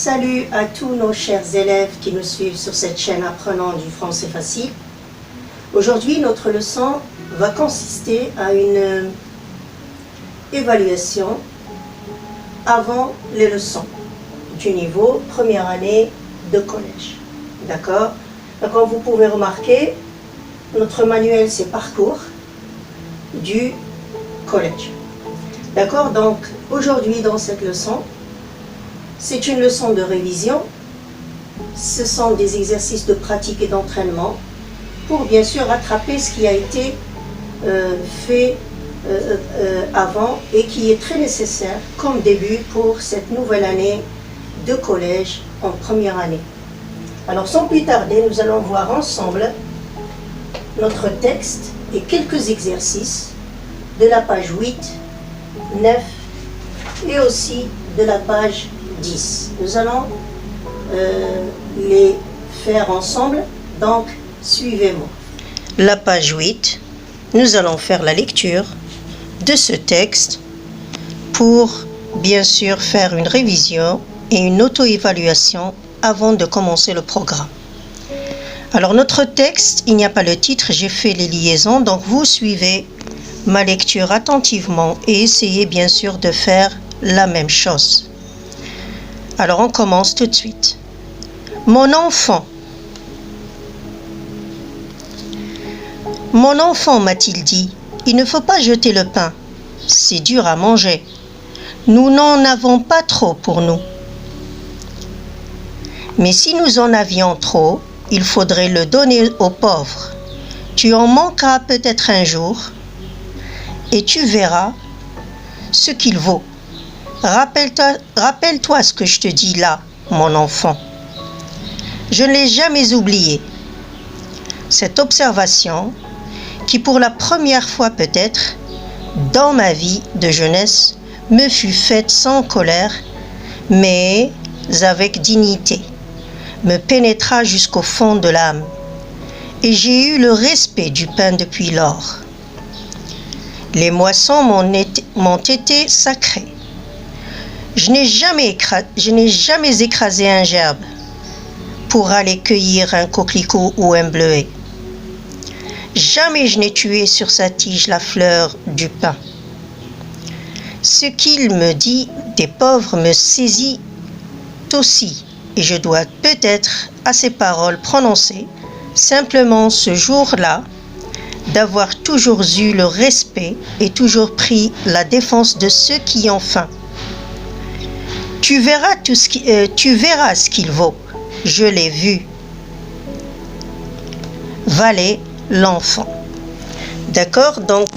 Salut à tous nos chers élèves qui nous suivent sur cette chaîne apprenant du français facile. Aujourd'hui, notre leçon va consister à une évaluation avant les leçons du niveau première année de collège. D'accord? Comme vous pouvez remarquer, notre manuel c'est parcours du collège. D'accord? Donc aujourd'hui dans cette leçon, c'est une leçon de révision. Ce sont des exercices de pratique et d'entraînement pour bien sûr rattraper ce qui a été fait avant et qui est très nécessaire comme début pour cette nouvelle année de collège en première année. Alors sans plus tarder, nous allons voir ensemble notre texte et quelques exercices de la page 8, 9 et aussi de la page 10. Nous allons les faire ensemble, donc suivez-moi. La page 8, nous allons faire la lecture de ce texte pour bien sûr faire une révision et une auto-évaluation avant de commencer le programme. Alors notre texte, il n'y a pas le titre, j'ai fait les liaisons, donc vous suivez ma lecture attentivement et essayez bien sûr de faire la même chose. Alors on commence tout de suite. Mon enfant, m'a-t-il dit, il ne faut pas jeter le pain, c'est dur à manger. Nous n'en avons pas trop pour nous. Mais si nous en avions trop, il faudrait le donner aux pauvres. Tu en manqueras peut-être un jour et tu verras ce qu'il vaut. Rappelle-toi ce que je te dis là, mon enfant. Je ne l'ai jamais oublié. Cette observation, qui pour la première fois peut-être, dans ma vie de jeunesse, me fut faite sans colère, mais avec dignité, me pénétra jusqu'au fond de l'âme, et j'ai eu le respect du pain depuis lors. Les moissons m'ont été sacrées. Je n'ai jamais écrasé un gerbe pour aller cueillir un coquelicot ou un bleuet. Jamais je n'ai tué sur sa tige la fleur du pin. Ce qu'il me dit des pauvres me saisit aussi, et je dois peut-être à ces paroles prononcées simplement ce jour-là d'avoir toujours eu le respect et toujours pris la défense de ceux qui ont faim. Tu verras ce qu'il vaut. Je l'ai vu. Valait l'enfant. D'accord? Donc,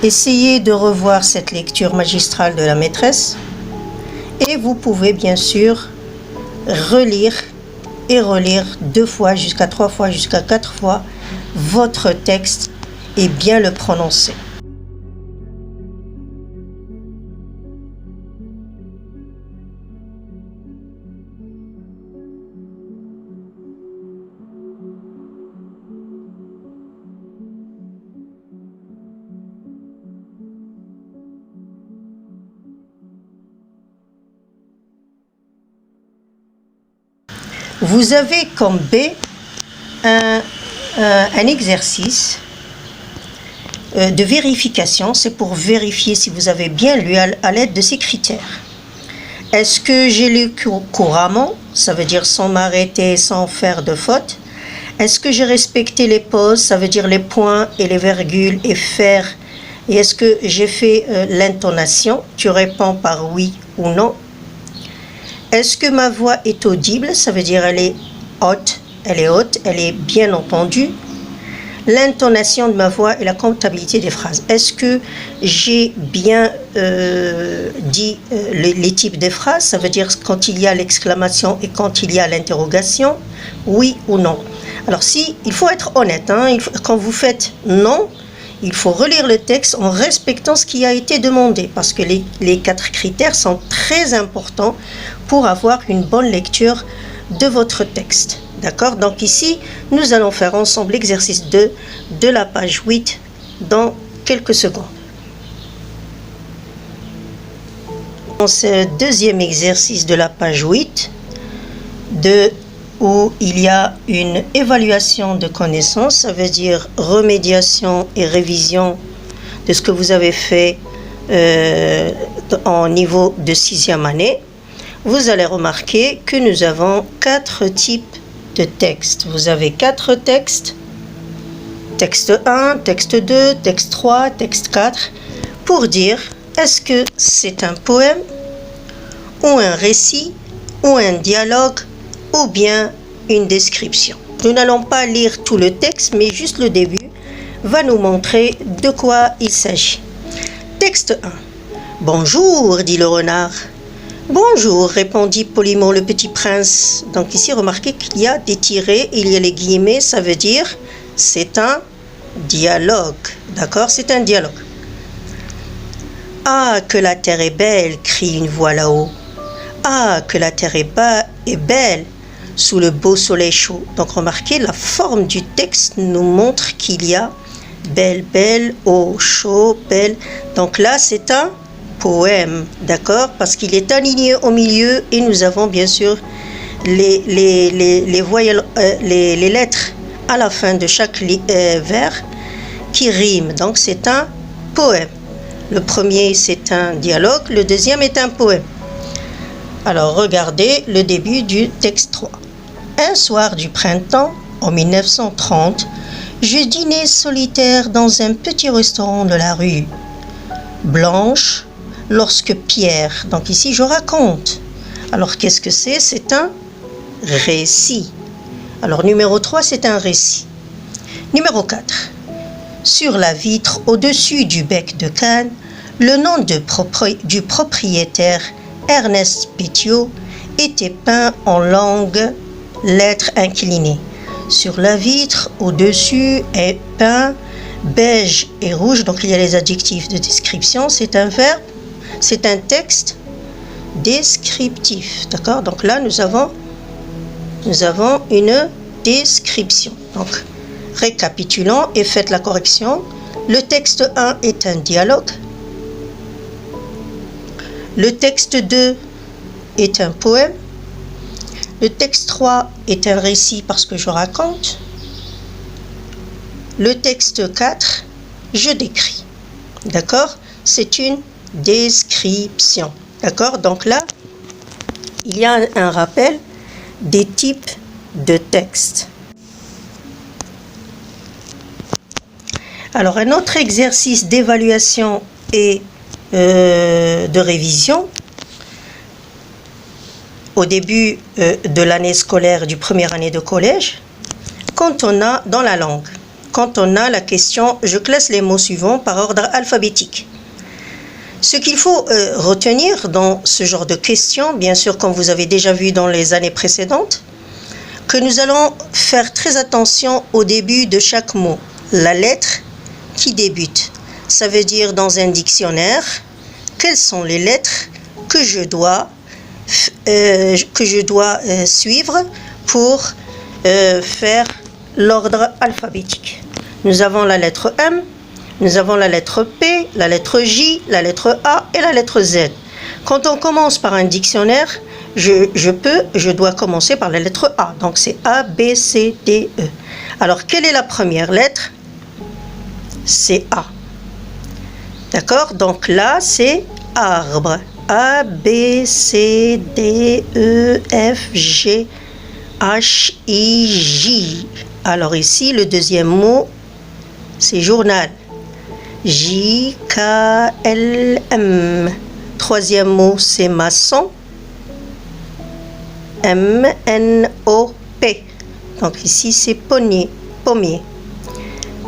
essayez de revoir cette lecture magistrale de la maîtresse et vous pouvez bien sûr relire et relire 2 fois jusqu'à 3 fois jusqu'à 4 fois votre texte et bien le prononcer. Vous avez comme B un exercice de vérification. C'est pour vérifier si vous avez bien lu à l'aide de ces critères. Est-ce que j'ai lu couramment? Ça veut dire sans m'arrêter, sans faire de faute. Est-ce que j'ai respecté les pauses? Ça veut dire les points et les virgules et faire. Et est-ce que j'ai fait l'intonation? Tu réponds par oui ou non. Est-ce que ma voix est audible? Ça veut dire elle est haute, elle est bien entendue. L'intonation de ma voix et la comptabilité des phrases. Est-ce que j'ai bien dit les types de phrases? Ça veut dire quand il y a l'exclamation et quand il y a l'interrogation, oui ou non. Alors il faut être honnête, quand vous faites non, il faut relire le texte en respectant ce qui a été demandé parce que les 4 critères sont très importants pour avoir une bonne lecture de votre texte. D'accord? Donc ici, nous allons faire ensemble l'exercice 2 de la page 8 dans quelques secondes. Dans ce deuxième exercice de la page 8, où il y a une évaluation de connaissances, ça veut dire remédiation et révision de ce que vous avez fait en niveau de 6e année, vous allez remarquer que nous avons 4 types de textes. Vous avez 4 textes, texte 1, texte 2, texte 3, texte 4, pour dire est-ce que c'est un poème ou un récit ou un dialogue ou bien une description. Nous n'allons pas lire tout le texte, mais juste le début va nous montrer de quoi il s'agit. Texte 1. Bonjour, dit le renard. Bonjour, répondit poliment le petit prince. Donc ici, remarquez qu'il y a des tirets, il y a les guillemets, ça veut dire c'est un dialogue. D'accord, c'est un dialogue. Ah, que la terre est belle, crie une voix là-haut. Ah, que la terre est belle sous le beau soleil chaud. Donc remarquez, la forme du texte nous montre qu'il y a belle, belle, eau, chaud, belle. Donc là, c'est un poème, d'accord, parce qu'il est aligné au milieu et nous avons bien sûr les voyelles, les lettres à la fin de chaque vers qui riment. Donc c'est un poème. Le premier, c'est un dialogue, le deuxième est un poème. Alors regardez le début du texte 3. Un soir du printemps, en 1930, je dînais solitaire dans un petit restaurant de la rue Blanche lorsque Pierre, donc ici je raconte. Alors qu'est-ce que c'est? C'est un récit. Alors numéro 3, c'est un récit. Numéro 4. Sur la vitre au-dessus du bec de canne, le nom du propriétaire Ernest Petiot était peint en longues lettres inclinées. Sur la vitre au-dessus est peint beige et rouge, donc il y a les adjectifs de description, c'est un verbe, c'est un texte descriptif, d'accord? Donc là nous avons une description. Donc récapitulons et faites la correction. Le texte 1 est un dialogue. Le texte 2 est un poème. Le texte 3 est un récit parce que je raconte. Le texte 4, je décris. D'accord? C'est une description. D'accord? Donc là, il y a un rappel des types de textes. Alors, un autre exercice d'évaluation et de révision au début de l'année scolaire du première année de collège, quand on a dans la langue, quand on a la question, je classe les mots suivants par ordre alphabétique. Ce qu'il faut retenir dans ce genre de questions, bien sûr comme vous avez déjà vu dans les années précédentes, que nous allons faire très attention au début de chaque mot, la lettre qui débute. Ça veut dire dans un dictionnaire, quelles sont les lettres que je dois suivre pour faire l'ordre alphabétique. Nous avons la lettre M, nous avons la lettre P, la lettre J, la lettre A et la lettre Z. Quand on commence par un dictionnaire, je dois commencer par la lettre A. Donc c'est A, B, C, D, E. Alors quelle est la première lettre? C'est A. D'accord? Donc là, c'est arbre. A, B, C, D, E, F, G, H, I, J. Alors ici, le deuxième mot, c'est journal. J, K, L, M. Troisième mot, c'est maçon. M, N, O, P. Donc ici, c'est pommier.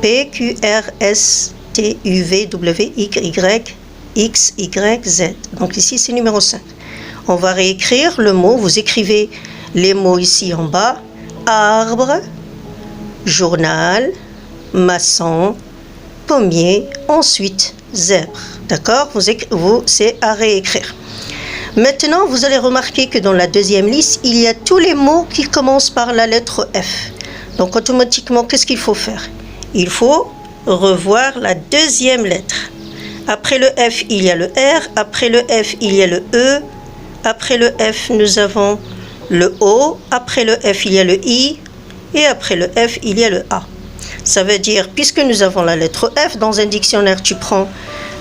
P, Q, R, S, T, U, V, W, Y, X, Y, Z. Donc ici, c'est numéro 5. On va réécrire le mot. Vous écrivez les mots ici en bas. Arbre, journal, maçon, pommier, ensuite zèbre. D'accord? C'est à réécrire. Maintenant, vous allez remarquer que dans la deuxième liste, il y a tous les mots qui commencent par la lettre F. Donc automatiquement, qu'est-ce qu'il faut faire? Il faut revoir la deuxième lettre. Après le F, il y a le R. Après le F, il y a le E. Après le F, nous avons le O. Après le F, il y a le I. Et après le F, il y a le A. Ça veut dire, puisque nous avons la lettre F, dans un dictionnaire, tu prends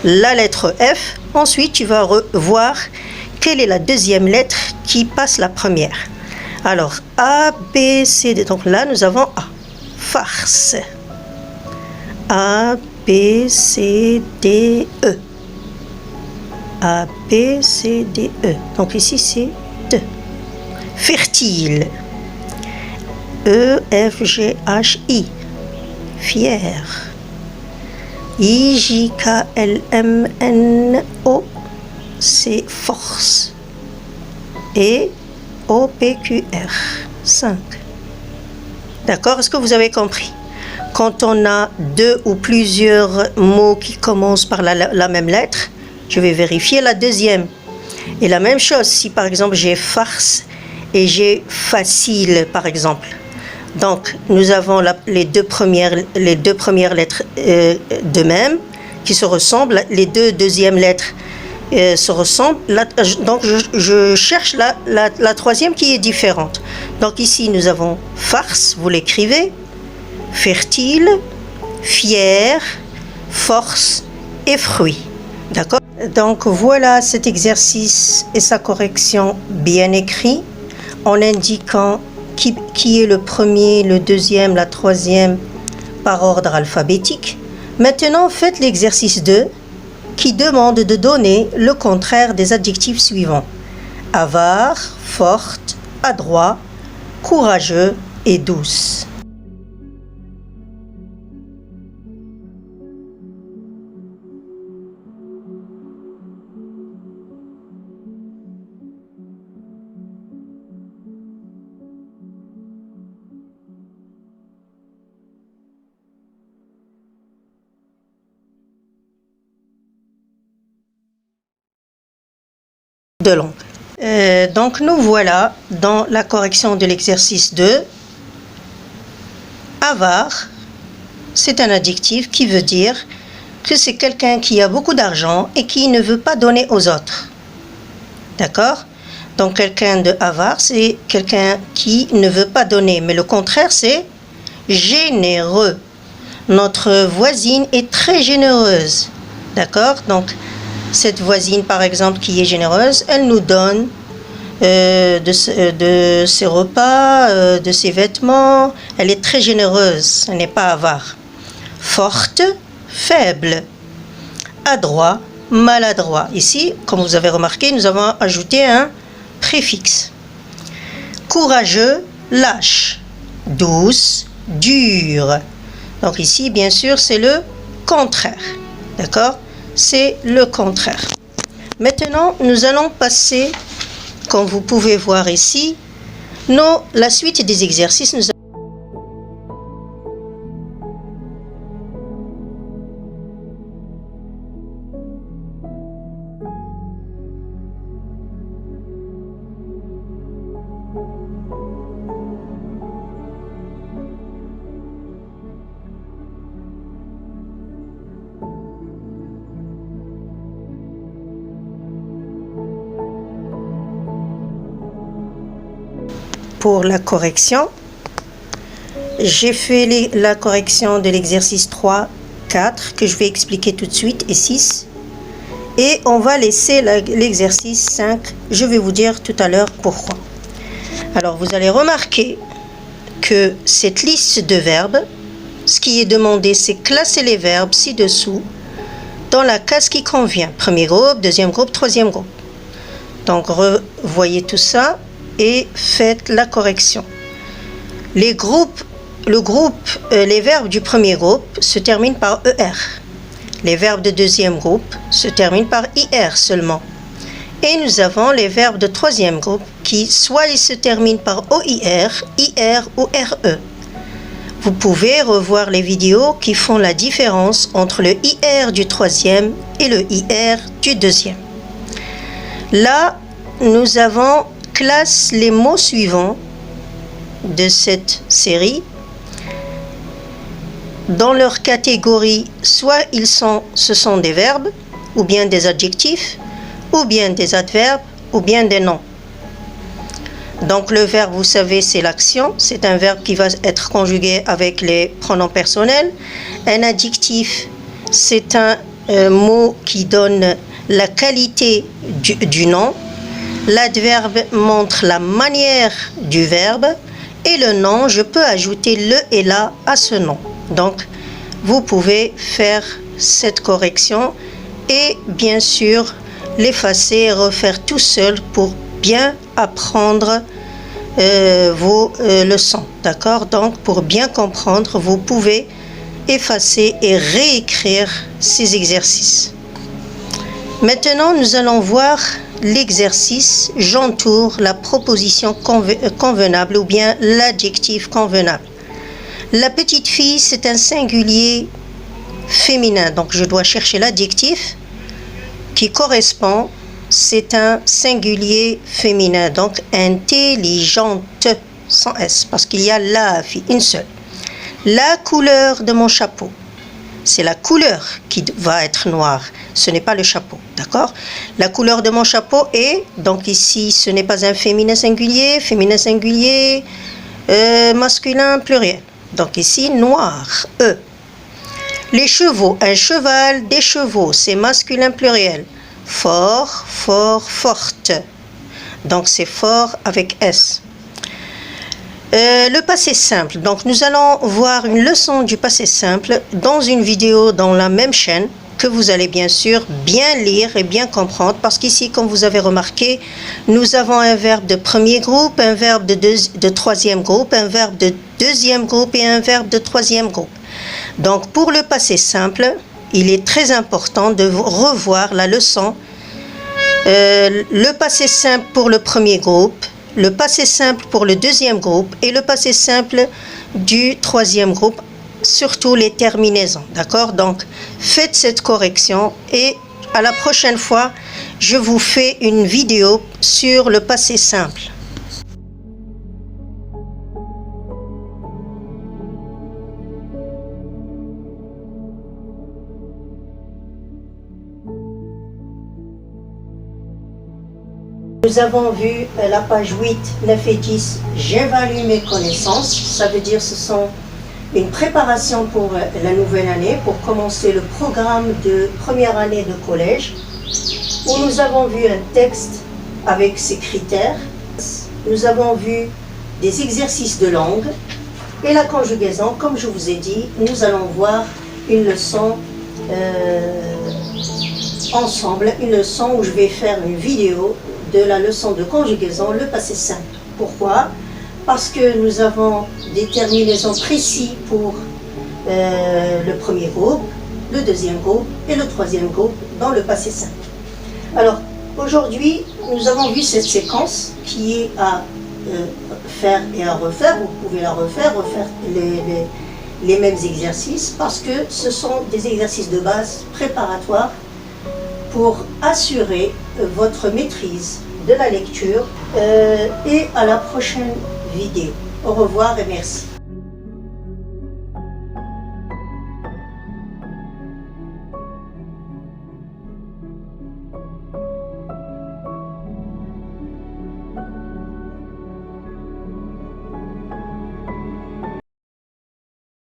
la lettre F. Ensuite, tu vas voir quelle est la deuxième lettre qui passe la première. Alors, A, B, C, D. Donc là, nous avons A. Farce. A, B, C, D, E. A, B, C, D, E. Donc ici, c'est D. Fertile. E, F, G, H, I. Fier. I, J, K, L, M, N, O. C'est force. Et O, P, Q, R. 5. D'accord? Est-ce que vous avez compris? Quand on a deux ou plusieurs mots qui commencent par la même lettre, je vais vérifier la deuxième. Et la même chose, si par exemple j'ai farce et j'ai facile, par exemple. Donc, nous avons les deux premières lettres de même, qui se ressemblent. Les deux deuxièmes lettres se ressemblent. Donc, je cherche la troisième qui est différente. Donc, ici, nous avons farce, vous l'écrivez. Fertile, fier, force et fruit. D'accord? Donc voilà cet exercice et sa correction bien écrit en indiquant qui est le premier, le deuxième, la troisième par ordre alphabétique. Maintenant, faites l'exercice 2 qui demande de donner le contraire des adjectifs suivants. Avare, forte, adroit, courageux et douce. De langue. Donc nous voilà dans la correction de l'exercice 2. Avare, c'est un adjectif qui veut dire que c'est quelqu'un qui a beaucoup d'argent et qui ne veut pas donner aux autres. D'accord? Donc quelqu'un de avare, c'est quelqu'un qui ne veut pas donner. Mais le contraire, c'est généreux. Notre voisine est très généreuse. D'accord? Donc cette voisine, par exemple, qui est généreuse, elle nous donne de ses repas, de ses vêtements. Elle est très généreuse, elle n'est pas avare. Forte, faible. Adroit, maladroit. Ici, comme vous avez remarqué, nous avons ajouté un préfixe. Courageux, lâche. Douce, dure. Donc ici, bien sûr, c'est le contraire. D'accord? C'est le contraire. Maintenant, nous allons passer, comme vous pouvez voir ici, la suite des exercices. Pour la correction, j'ai fait la correction de l'exercice 3, 4, que je vais expliquer tout de suite, et 6. Et on va laisser l'exercice 5. Je vais vous dire tout à l'heure pourquoi. Alors, vous allez remarquer que cette liste de verbes, ce qui est demandé, c'est classer les verbes ci-dessous dans la case qui convient. Premier groupe, deuxième groupe, troisième groupe. Donc, revoyez tout ça et faites la correction. Les verbes du premier groupe se terminent par ER. Les verbes de deuxième groupe se terminent par IR seulement. Et nous avons les verbes de troisième groupe qui soit ils se terminent par OIR, IR ou RE. Vous pouvez revoir les vidéos qui font la différence entre le IR du troisième et le IR du deuxième. Là, nous avons classe les mots suivants de cette série dans leur catégorie, soit ce sont des verbes, ou bien des adjectifs, ou bien des adverbes, ou bien des noms. Donc le verbe, vous savez, c'est l'action. C'est un verbe qui va être conjugué avec les pronoms personnels. Un adjectif, c'est un mot qui donne la qualité du nom. L'adverbe montre la manière du verbe. Et le nom, je peux ajouter le et la à ce nom. Donc, vous pouvez faire cette correction et bien sûr l'effacer et refaire tout seul pour bien apprendre vos leçons. D'accord? Donc, pour bien comprendre, vous pouvez effacer et réécrire ces exercices. Maintenant, nous allons voir l'exercice « J'entoure la proposition convenable » ou bien l'adjectif convenable. La petite fille, c'est un singulier féminin. Donc, je dois chercher l'adjectif qui correspond. C'est un singulier féminin. Donc, intelligente, sans S, parce qu'il y a la fille, une seule. La couleur de mon chapeau. C'est la couleur qui va être noire. Ce n'est pas le chapeau, d'accord? La couleur de mon chapeau est, donc ici, ce n'est pas un féminin singulier, masculin pluriel. Donc ici, noir, E. Les chevaux, un cheval, des chevaux, c'est masculin pluriel. Fort, forte. Donc c'est fort avec S. Le passé simple. Donc nous allons voir une leçon du passé simple dans une vidéo dans la même chaîne que vous allez bien sûr bien lire et bien comprendre, parce qu'ici, comme vous avez remarqué, nous avons un verbe de premier groupe, un verbe de troisième groupe, un verbe de deuxième groupe et un verbe de troisième groupe. Donc pour le passé simple, il est très important de revoir la leçon. Le passé simple pour le premier groupe, le passé simple pour le deuxième groupe et le passé simple du troisième groupe, surtout les terminaisons, d'accord? Donc, faites cette correction et à la prochaine fois, je vous fais une vidéo sur le passé simple. Nous avons vu la page 8, 9 et 10, j'évalue mes connaissances. Ça veut dire que ce sont une préparation pour la nouvelle année, pour commencer le programme de première année de collège, où nous avons vu un texte avec ses critères. Nous avons vu des exercices de langue et la conjugaison. Comme je vous ai dit, nous allons voir une leçon ensemble, une leçon où je vais faire une vidéo de la leçon de conjugaison, le passé simple. Pourquoi? Parce que nous avons des terminaisons précises pour le premier groupe, le deuxième groupe et le troisième groupe dans le passé simple. Alors, aujourd'hui, nous avons vu cette séquence qui est à faire et à refaire. Vous pouvez la refaire les mêmes exercices, parce que ce sont des exercices de base préparatoires pour assurer votre maîtrise de la lecture et à la prochaine vidéo. Au revoir et merci.